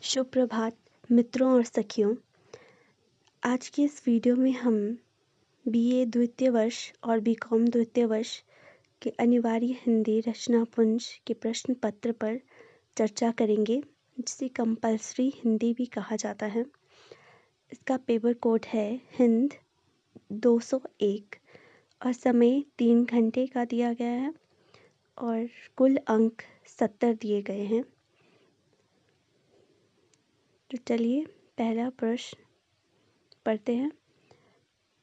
शुभ प्रभात मित्रों और सखियों। आज की इस वीडियो में हम बीए द्वितीय वर्ष और बीकॉम द्वितीय वर्ष के अनिवार्य हिंदी रचना पुंज के प्रश्न पत्र पर चर्चा करेंगे, जिसे कंपल्सरी हिंदी भी कहा जाता है। इसका पेपर कोड है हिंद 201 और समय 3 घंटे का दिया गया है और कुल अंक 70 दिए गए हैं। तो चलिए पहला प्रश्न पढ़ते हैं।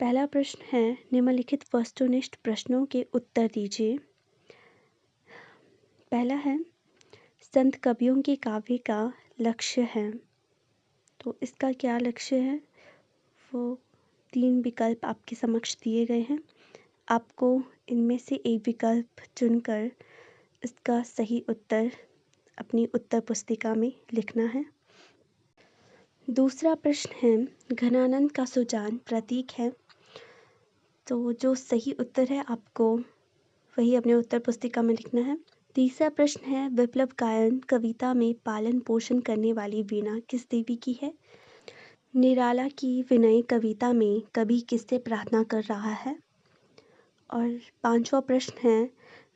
पहला प्रश्न है, निम्नलिखित वस्तुनिष्ठ प्रश्नों के उत्तर दीजिए। पहला है, संत कवियों के काव्य का लक्ष्य है। तो इसका क्या लक्ष्य है, वो 3 विकल्प आपके समक्ष दिए गए हैं। आपको इनमें से एक विकल्प चुनकर इसका सही उत्तर अपनी उत्तर पुस्तिका में लिखना है। दूसरा प्रश्न है, घनानंद का सुजान प्रतीक है। तो जो सही उत्तर है आपको वही अपने उत्तर पुस्तिका में लिखना है। तीसरा प्रश्न है, विप्लव गायन कविता में पालन पोषण करने वाली वीणा किस देवी की है। निराला की विनय कविता में कवि किससे प्रार्थना कर रहा है। और पांचवा प्रश्न है,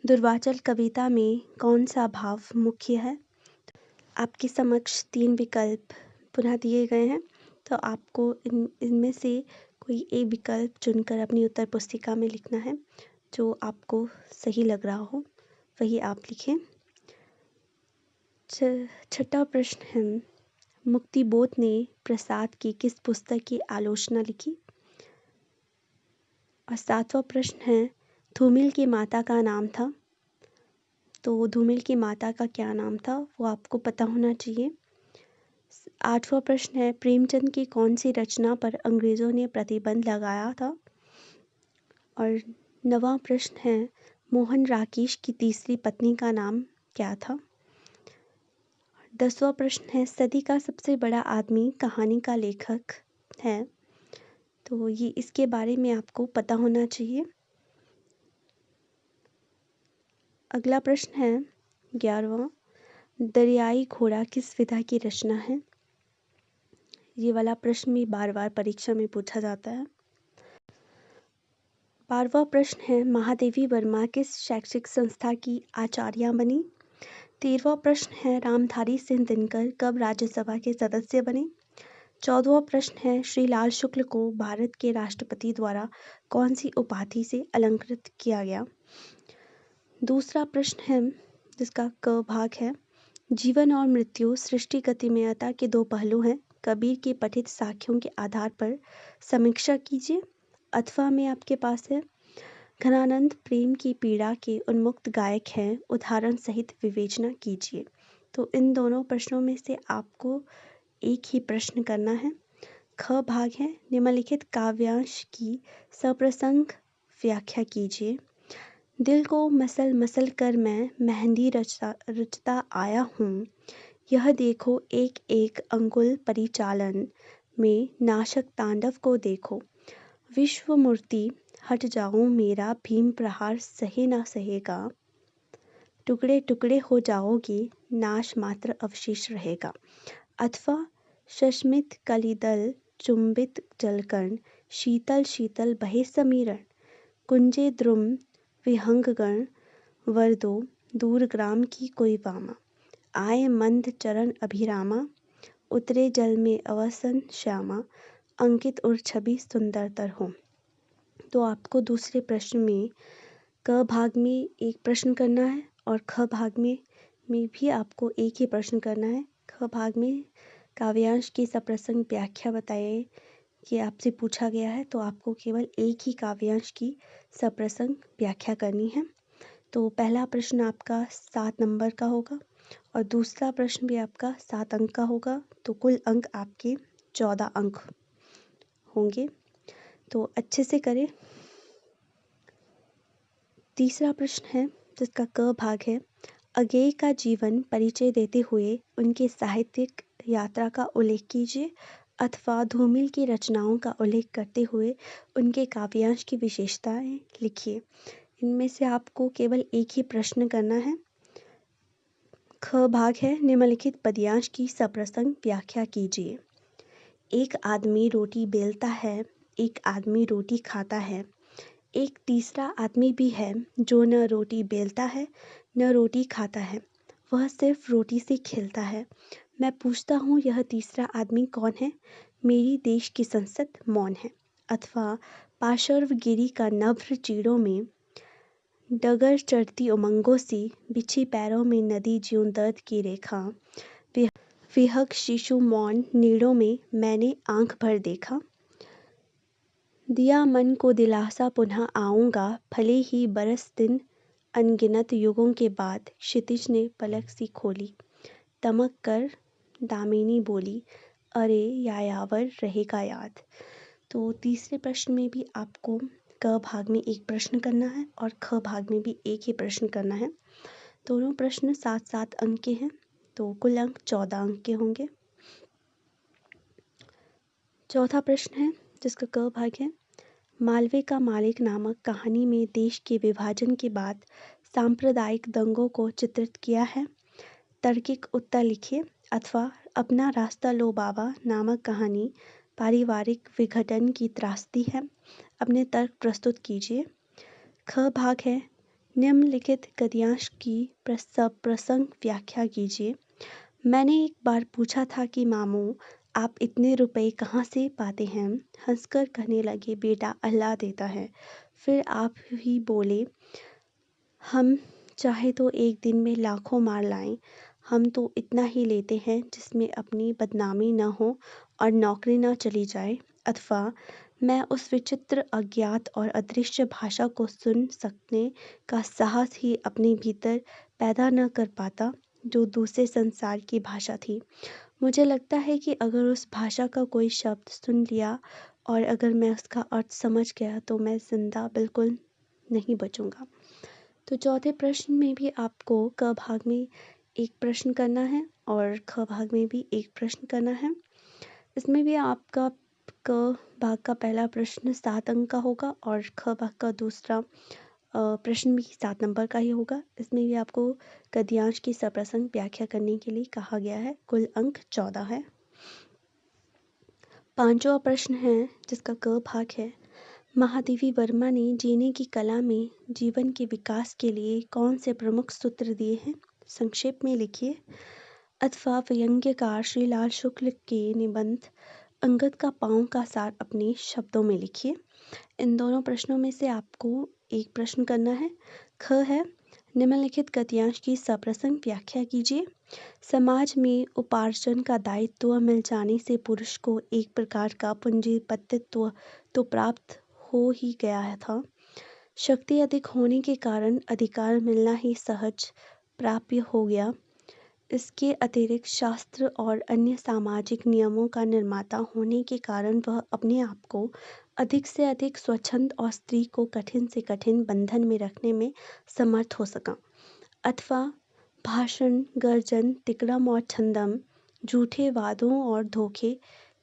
दुर्वाचल कविता में कौन सा भाव मुख्य है। आपके समक्ष 3 विकल्प पुनः दिए गए हैं, तो आपको इनमें से कोई एक विकल्प चुनकर अपनी उत्तर पुस्तिका में लिखना है। जो आपको सही लग रहा हो वही आप लिखें। छठा प्रश्न है, मुक्तिबोध ने प्रसाद की किस पुस्तक की आलोचना लिखी। और सातवां प्रश्न है, धूमिल की माता का नाम था। तो धूमिल की माता का क्या नाम था वो आपको पता होना चाहिए। आठवां प्रश्न है, प्रेमचंद की कौन सी रचना पर अंग्रेजों ने प्रतिबंध लगाया था। और 9वां प्रश्न है, मोहन राकेश की तीसरी पत्नी का नाम क्या था। 10वां प्रश्न है, सदी का सबसे बड़ा आदमी कहानी का लेखक है। तो ये इसके बारे में आपको पता होना चाहिए। अगला प्रश्न है 11वां, दरियाई घोड़ा किस विधा की रचना है। ये वाला प्रश्न भी बार बार परीक्षा में पूछा जाता है। 12वां प्रश्न है, महादेवी वर्मा किस शैक्षिक संस्था की आचार्य बनी। 13वां प्रश्न है, रामधारी सिंह दिनकर कब राज्यसभा के सदस्य बने। 14वां प्रश्न है, श्री लाल शुक्ल को भारत के राष्ट्रपति द्वारा कौन सी उपाधि से अलंकृत किया गया। दूसरा प्रश्न है, जिसका क भाग है, जीवन और मृत्यु सृष्टि गतिमयता के 2 पहलू हैं। कबीर के पठित साक्ष्यों के आधार पर समीक्षा कीजिए। अथवा में आपके पास है, घनानंद प्रेम की पीड़ा के उन्मुक्त गायक हैं, उदाहरण सहित विवेचना कीजिए। तो इन दोनों प्रश्नों में से आपको एक ही प्रश्न करना है। ख भाग है, निम्नलिखित काव्यांश की सप्रसंग व्याख्या कीजिए। दिल को मसल मसल कर मैं मेहंदी रचता आया हूँ, यह देखो एक एक अंगुल परिचालन में नाशक तांडव को देखो। विश्व मूर्ति हट जाओ, मेरा भीम प्रहार सहे ना सहेगा। टुकड़े टुकड़े हो जाओगे, नाश मात्र अवशेष रहेगा। अथवा शशमित कलिदल चुंबित जलकर्ण, शीतल शीतल बहे समीरण। कुंजे द्रुम विहंगगण, वरदो दूरग्राम की कोई वामा। आए मंद चरण अभिरामा, उतरे जल में अवसन श्यामा। अंकित और छवि सुंदरतर हो। तो आपको दूसरे प्रश्न में क भाग में एक प्रश्न करना है और ख भाग में भी आपको एक ही प्रश्न करना है। ख भाग में काव्यांश की सप्रसंग व्याख्या बताइए कि आपसे पूछा गया है, तो आपको केवल एक ही काव्यांश की सप्रसंग व्याख्या करनी है। तो पहला प्रश्न आपका 7 नंबर का होगा और दूसरा प्रश्न भी आपका 7 अंक का होगा। तो कुल अंक आपके 14 अंक होंगे। तो अच्छे से करें। तीसरा प्रश्न है, जिसका क भाग है, अगेय का जीवन परिचय देते हुए उनके साहित्यिक यात्रा का उल्लेख कीजिए अथवा धूमिल की रचनाओं का उल्लेख करते हुए उनके काव्यांश की विशेषताएं लिखिए। इनमें से आपको केवल एक ही प्रश्न करना है। ख भाग है, निम्नलिखित पद्यांश की सप्रसंग व्याख्या कीजिए। एक आदमी रोटी बेलता है, एक आदमी रोटी खाता है, एक तीसरा आदमी भी है जो न रोटी बेलता है न रोटी खाता है, वह सिर्फ रोटी से खेलता है। मैं पूछता हूँ यह तीसरा आदमी कौन है? मेरी देश की संसद मौन है। अथवा पार्श्वगिरी का नभ्र चीड़ों में डगर चढ़ती उमंगों सी, बिछी पैरों में नदी ज्यों दर्द की रेखा, विहक शिशु मौन नीड़ों में मैंने आंख भर देखा। दिया मन को दिलासा पुनः आऊँगा, भले ही बरस दिन अनगिनत युगों के बाद। क्षितिज ने पलक सी खोली, दमक कर दामिनी बोली, अरे यायावर रहेगा याद। तो तीसरे प्रश्न में भी आपको क भाग में एक प्रश्न करना है और ख भाग में भी एक ही प्रश्न करना है। दोनों प्रश्न 7-7 अंक के हैं, तो कुल अंक 14 अंक के होंगे। चौथा प्रश्न है जिसका क भाग है, मालवे का मालिक नामक कहानी में देश के विभाजन के बाद सांप्रदायिक दंगों को चित्रित किया है। तार्किक उत्तर लिखिए। अथवा अपना रास्ता लो बाबा नामक कहानी पारिवारिक विघटन की त्रासदी है। अपने तर्क प्रस्तुत कीजिए। ख भाग है, निम्नलिखित गद्यांश की प्रसंग व्याख्या कीजिए। मैंने एक बार पूछा था कि मामू आप इतने रुपए कहाँ से पाते हैं? हंसकर कहने लगे, बेटा अल्लाह देता है। फिर आप ही बोले, हम चाहे तो एक दिन में लाखों मार लाएं, हम तो इतना ही लेते हैं जिसमें अपनी बदनामी न हो और नौकरी न चली जाए। अथवा मैं उस विचित्र अज्ञात और अदृश्य भाषा को सुन सकने का साहस ही अपने भीतर पैदा न कर पाता जो दूसरे संसार की भाषा थी। मुझे लगता है कि अगर उस भाषा का कोई शब्द सुन लिया और अगर मैं उसका अर्थ समझ गया तो मैं जिंदा बिल्कुल नहीं बचूंगा। तो चौथे प्रश्न में भी आपको क भाग में एक प्रश्न करना है और ख भाग में भी एक प्रश्न करना है। इसमें भी आपका क भाग का पहला प्रश्न 7 अंक का होगा और ख भाग का दूसरा प्रश्न भी 7 नंबर का ही होगा। इसमें भी आपको गद्यांश की सप्रसंग व्याख्या करने के लिए कहा गया है। कुल अंक 14 है। पांचवा प्रश्न है जिसका क भाग है, महादेवी वर्मा ने जीने की कला में जीवन के विकास के लिए कौन से प्रमुख सूत्र दिए हैं? संक्षेप में लिखिए। अथवा व्यंग्यकार श्री लाल शुक्ल के निबंध अंगद का पाँव का सार अपने शब्दों में लिखिए। इन दोनों प्रश्नों में से आपको एक प्रश्न करना है। ख है, निम्नलिखित गद्यांश की सप्रसंग व्याख्या कीजिए। समाज में उपार्जन का दायित्व मिल जाने से पुरुष को एक प्रकार का पूंजीपतित्व तो प्राप्त हो ही गया था। शक्ति अधिक होने के कारण अधिकार मिलना ही सहज प्राप्य हो गया। इसके अतिरिक्त शास्त्र और अन्य सामाजिक नियमों का निर्माता होने के कारण वह अपने आप को अधिक से अधिक स्वच्छंद और स्त्री को कठिन से कठिन बंधन में रखने में समर्थ हो सका। अथवा भाषण, गर्जन, तिकड़म और छंदम, झूठे वादों और धोखे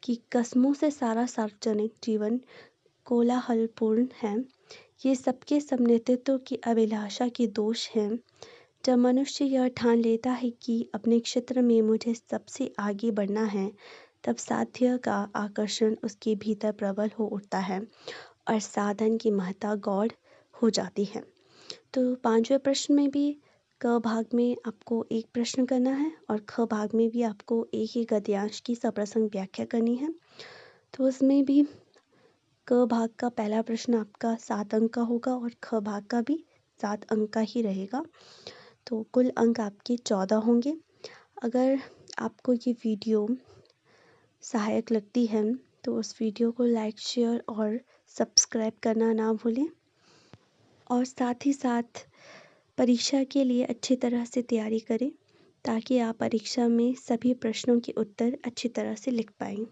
की कस्मों से सारा सार्वजनिक जीवन कोलाहलपूर्ण है। ये सबके सब नेतृत्व की अभिलाषा के दोष हैं। जब मनुष्य यह ठान लेता है कि अपने क्षेत्र में मुझे सबसे आगे बढ़ना है, तब साध्य का आकर्षण उसके भीतर प्रबल हो उठता है और साधन की महत्ता गौड़ हो जाती है। तो पांचवें प्रश्न में भी क भाग में आपको एक प्रश्न करना है और ख भाग में भी आपको एक ही गद्यांश की सप्रसंग व्याख्या करनी है। तो उसमें भी क भाग का पहला प्रश्न आपका 7 अंक का होगा और ख भाग का भी 7 अंक का ही रहेगा। तो कुल अंक आपके 14 होंगे। अगर आपको ये वीडियो सहायक लगती है तो उस वीडियो को लाइक, शेयर और सब्सक्राइब करना ना भूलें और साथ ही साथ परीक्षा के लिए अच्छी तरह से तैयारी करें ताकि आप परीक्षा में सभी प्रश्नों के उत्तर अच्छी तरह से लिख पाएं।